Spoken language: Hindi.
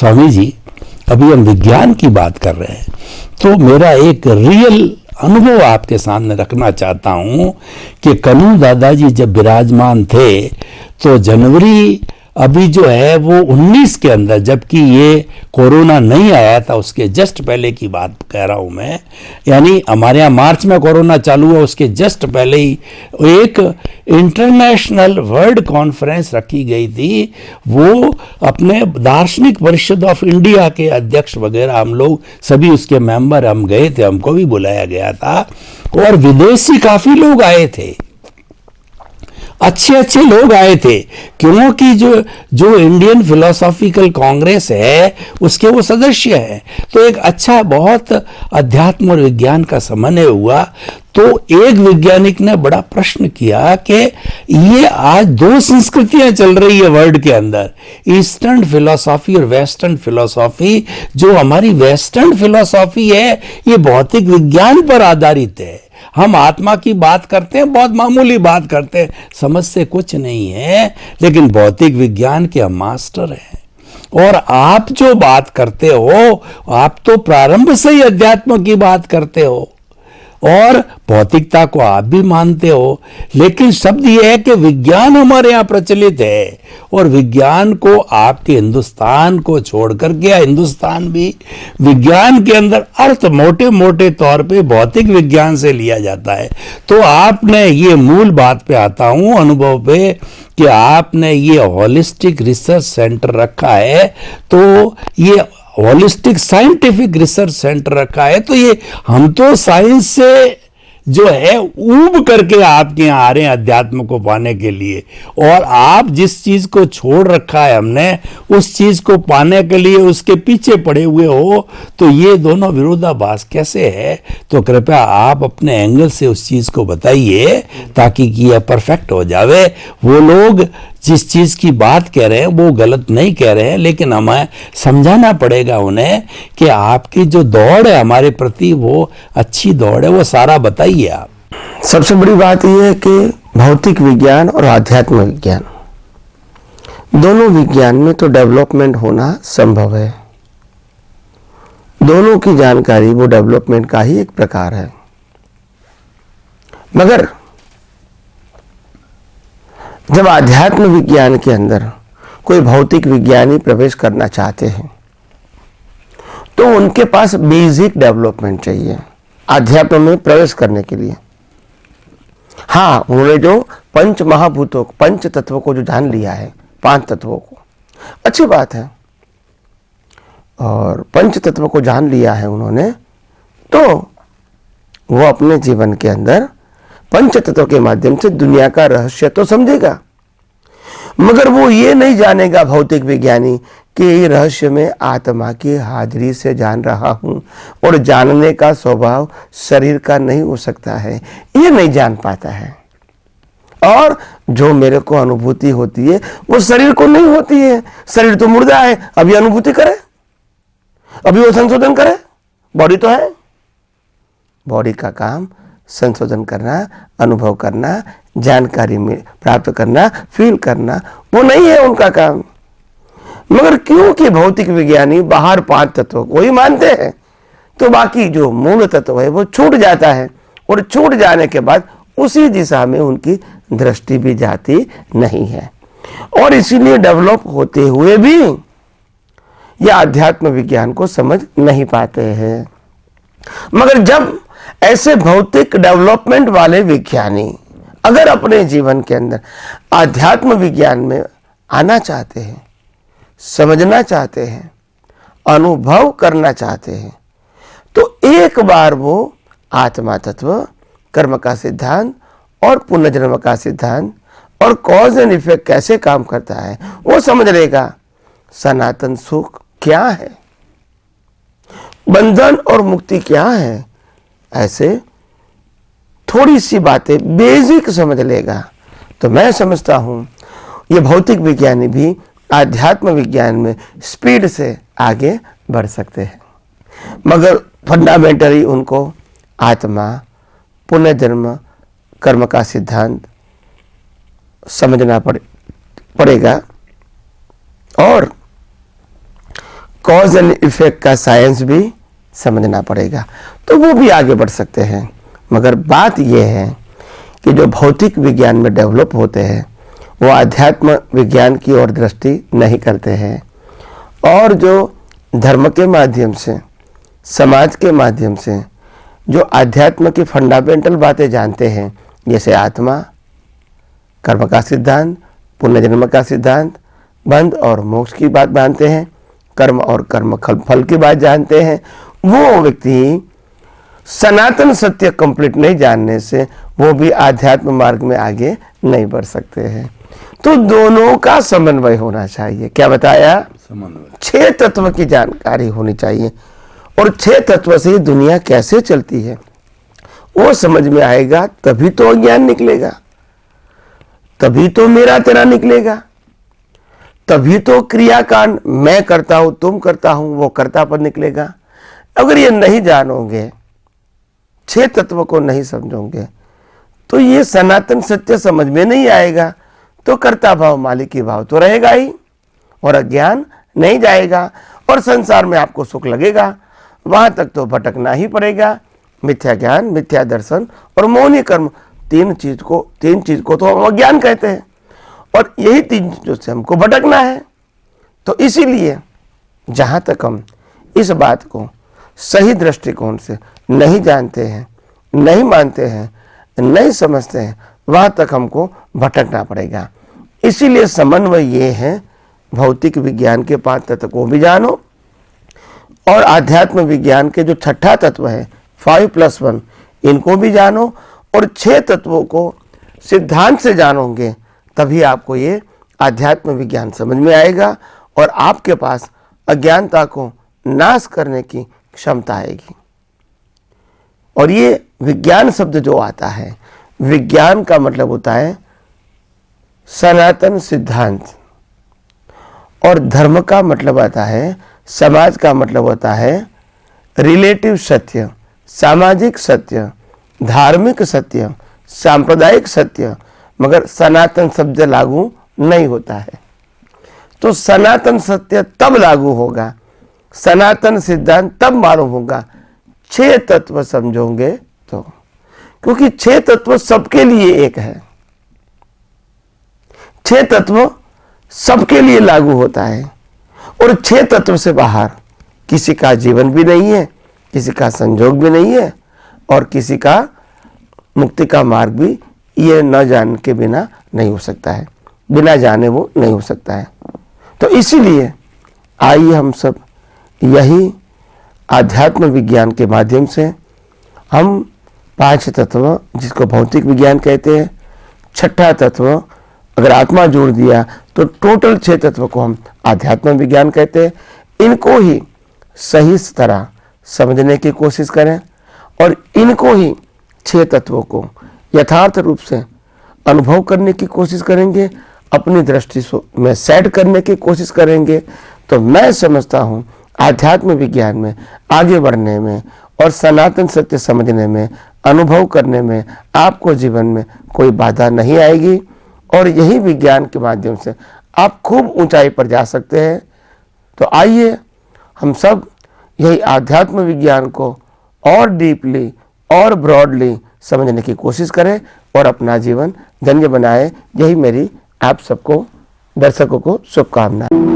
स्वामी जी, अभी हम विज्ञान की बात कर रहे हैं, तो मेरा एक रियल अनुभव आपके सामने रखना चाहता हूं कि कन्हू दादाजी जब विराजमान थे तो जनवरी अभी जो है वो 19 के अंदर, जबकि ये कोरोना नहीं आया था, उसके जस्ट पहले की बात कह रहा हूं मैं, यानी हमारे यहाँ मार्च में कोरोना चालू हुआ, उसके जस्ट पहले ही एक इंटरनेशनल वर्ल्ड कॉन्फ्रेंस रखी गई थी। वो अपने दार्शनिक परिषद ऑफ इंडिया के अध्यक्ष वगैरह हम लोग सभी उसके मेंबर हम गए थे, हमको भी बुलाया गया था, और विदेशी काफी लोग आए थे, अच्छे अच्छे लोग आए थे, क्योंकि जो इंडियन फिलोसॉफिकल कांग्रेस है उसके वो सदस्य हैं। तो एक अच्छा बहुत अध्यात्म और विज्ञान का समन्वय हुआ। तो एक वैज्ञानिक ने बड़ा प्रश्न किया कि ये आज दो संस्कृतियां चल रही है वर्ल्ड के अंदर, ईस्टर्न फिलोसॉफी और वेस्टर्न फिलोसॉफी। जो हमारी वेस्टर्न फिलोसॉफी है ये भौतिक विज्ञान पर आधारित है। हम आत्मा की बात करते हैं, बहुत मामूली बात करते हैं, समझते कुछ नहीं है, लेकिन भौतिक विज्ञान के हम मास्टर हैं। और आप जो बात करते हो, आप तो प्रारंभ से ही अध्यात्म की बात करते हो और भौतिकता को आप भी मानते हो, लेकिन शब्द यह है कि विज्ञान हमारे यहाँ प्रचलित है, और विज्ञान को आपके हिंदुस्तान को छोड़कर के, हिंदुस्तान भी विज्ञान के अंदर अर्थ मोटे मोटे तौर पे भौतिक विज्ञान से लिया जाता है। तो आपने ये मूल बात पे आता हूं, अनुभव पे, कि आपने ये होलिस्टिक रिसर्च सेंटर रखा है, तो ये होलिस्टिक साइंटिफिक रिसर्च सेंटर रखा है, तो ये हम तो साइंस से जो है ऊब करके आपके यहाँ आ रहे हैं अध्यात्म को पाने के लिए, और आप जिस चीज को छोड़ रखा है हमने उस चीज को पाने के लिए उसके पीछे पड़े हुए हो, तो ये दोनों विरोधाभास कैसे है? तो कृपया आप अपने एंगल से उस चीज को बताइए ताकि कि यह परफेक्ट हो जावे। वो लोग जिस चीज की बात कह रहे हैं वो गलत नहीं कह रहे हैं, लेकिन हमें समझाना पड़ेगा उन्हें कि आपकी जो दौड़ है हमारे प्रति वो अच्छी दौड़ है, वो सारा बताइए आप। सबसे बड़ी बात यह है कि भौतिक विज्ञान और आध्यात्म विज्ञान दोनों विज्ञान में तो डेवलपमेंट होना संभव है। दोनों की जानकारी वो डेवलपमेंट का ही एक प्रकार है, मगर जब आध्यात्म विज्ञान के अंदर कोई भौतिक विज्ञानी प्रवेश करना चाहते हैं तो उनके पास बेसिक डेवलपमेंट चाहिए आध्यात्म में प्रवेश करने के लिए। हाँ, उन्होंने जो पंच महाभूतों, पंच तत्वों को जो जान लिया है, 5 तत्वों को, अच्छी बात है, और पंच तत्वों को जान लिया है उन्होंने, तो वो अपने जीवन के अंदर पंच तत्वों के माध्यम से दुनिया का रहस्य तो समझेगा, मगर वो ये नहीं जानेगा भौतिक विज्ञानी कि ये रहस्य में आत्मा की हाजिरी से जान रहा हूं, और जानने का स्वभाव शरीर का नहीं हो सकता है, ये नहीं जान पाता है। और जो मेरे को अनुभूति होती है वो शरीर को नहीं होती है। शरीर तो मुर्दा है, अभी अनुभूति करे, अभी वो संशोधन करे, बॉडी तो है, बॉडी का काम संशोधन करना, अनुभव करना, जानकारी में प्राप्त करना, फील करना, वो नहीं है उनका काम। मगर क्योंकि भौतिक विज्ञानी बाहर 5 तत्वों को ही मानते हैं, तो बाकी जो मूल तत्व है वो छूट जाता है, और छूट जाने के बाद उसी दिशा में उनकी दृष्टि भी जाती नहीं है, और इसीलिए डेवलप होते हुए भी यह अध्यात्म विज्ञान को समझ नहीं पाते हैं। मगर जब ऐसे भौतिक डेवलपमेंट वाले विज्ञानी अगर अपने जीवन के अंदर आध्यात्म विज्ञान में आना चाहते हैं, समझना चाहते हैं, अनुभव करना चाहते हैं, तो एक बार वो आत्मा तत्व, कर्म का सिद्धांत और पुनर्जन्म का सिद्धांत और कॉज एंड इफेक्ट कैसे काम करता है वो समझ लेगा। सनातन सुख क्या है, बंधन और मुक्ति क्या है, ऐसे थोड़ी सी बातें बेसिक समझ लेगा, तो मैं समझता हूं ये भौतिक विज्ञानी भी आध्यात्म विज्ञान में स्पीड से आगे बढ़ सकते हैं। मगर फंडामेंटली उनको आत्मा, पुनर्जन्म, कर्म का सिद्धांत समझना पड़ेगा, और कॉज एंड इफेक्ट का साइंस भी समझना पड़ेगा, तो वो भी आगे बढ़ सकते हैं। मगर बात यह है कि जो भौतिक विज्ञान में डेवलप होते हैं वो आध्यात्म विज्ञान की ओर दृष्टि नहीं करते हैं, और जो धर्म के माध्यम से, समाज के माध्यम से जो आध्यात्म की फंडामेंटल बातें जानते हैं, जैसे आत्मा, कर्म का सिद्धांत, पुनर्जन्म का सिद्धांत, बंध और मोक्ष की बात जानते हैं, कर्म और कर्म फल की बात जानते हैं, वो व्यक्ति सनातन सत्य कंप्लीट नहीं जानने से वो भी आध्यात्म मार्ग में आगे नहीं बढ़ सकते हैं। तो दोनों का समन्वय होना चाहिए। क्या बताया? समन्वय। 6 तत्व की जानकारी होनी चाहिए, और 6 तत्व से दुनिया कैसे चलती है वो समझ में आएगा, तभी तो अज्ञान निकलेगा, तभी तो मेरा तेरा निकलेगा, तभी तो क्रियाकांड मैं करता हूं, तुम करता हूं, वो कर्ता पर निकलेगा। अगर ये नहीं जानोगे, 6 तत्व को नहीं समझोगे, तो ये सनातन सत्य समझ में नहीं आएगा, तो कर्ता भाव मालिकी भाव तो रहेगा ही, और अज्ञान नहीं जाएगा, और संसार में आपको सुख लगेगा, वहां तक तो भटकना ही पड़ेगा। मिथ्या ज्ञान, मिथ्या दर्शन और मौनी कर्म, तीन चीज को तो हम अज्ञान कहते हैं, और यही 3 चीजों से हमको भटकना है। तो इसीलिए जहां तक हम इस बात को सही दृष्टिकोण से नहीं जानते हैं, नहीं मानते हैं, नहीं समझते हैं, वहां तक हमको भटकना पड़ेगा। इसीलिए समन्वय ये है, भौतिक विज्ञान के 5 तत्व को भी जानो, और आध्यात्म विज्ञान के जो 6ठा तत्व है 5+1 इनको भी जानो, और 6 तत्वों को सिद्धांत से जानोगे, तभी आपको ये आध्यात्म विज्ञान समझ में आएगा, और आपके पास अज्ञानता को नाश करने की क्षमता आएगी। और ये विज्ञान शब्द जो आता है, विज्ञान का मतलब होता है सनातन सिद्धांत, और धर्म का मतलब आता है, समाज का मतलब होता है रिलेटिव सत्य, सामाजिक सत्य, धार्मिक सत्य, सांप्रदायिक सत्य, मगर सनातन शब्द लागू नहीं होता है। तो सनातन सत्य तब लागू होगा, सनातन सिद्धांत तब मालूम होगा 6 तत्व समझोगे तो, क्योंकि 6 तत्व सबके लिए एक है, 6 तत्व सबके लिए लागू होता है, और 6 तत्व से बाहर किसी का जीवन भी नहीं है, किसी का संजोग भी नहीं है, और किसी का मुक्ति का मार्ग भी ये न जान के बिना नहीं हो सकता है, बिना जाने वो नहीं हो सकता है। तो इसीलिए आइए हम सब यही आध्यात्म विज्ञान के माध्यम से हम 5 तत्व, जिसको भौतिक विज्ञान कहते हैं, 6ठा तत्व अगर आत्मा जोड़ दिया तो टोटल 6 तत्व को हम आध्यात्म विज्ञान कहते हैं। इनको ही सही तरह समझने की कोशिश करें, और इनको ही 6 तत्वों को यथार्थ रूप से अनुभव करने की कोशिश करेंगे, अपनी दृष्टि में सेट करने की कोशिश करेंगे, तो मैं समझता हूँ आध्यात्म विज्ञान में आगे बढ़ने में और सनातन सत्य समझने में, अनुभव करने में आपको जीवन में कोई बाधा नहीं आएगी, और यही विज्ञान के माध्यम से आप खूब ऊंचाई पर जा सकते हैं। तो आइए हम सब यही आध्यात्म विज्ञान को और डीपली और ब्रॉडली समझने की कोशिश करें, और अपना जीवन धन्य बनाए। यही मेरी आप सबको, दर्शकों को शुभकामनाएं।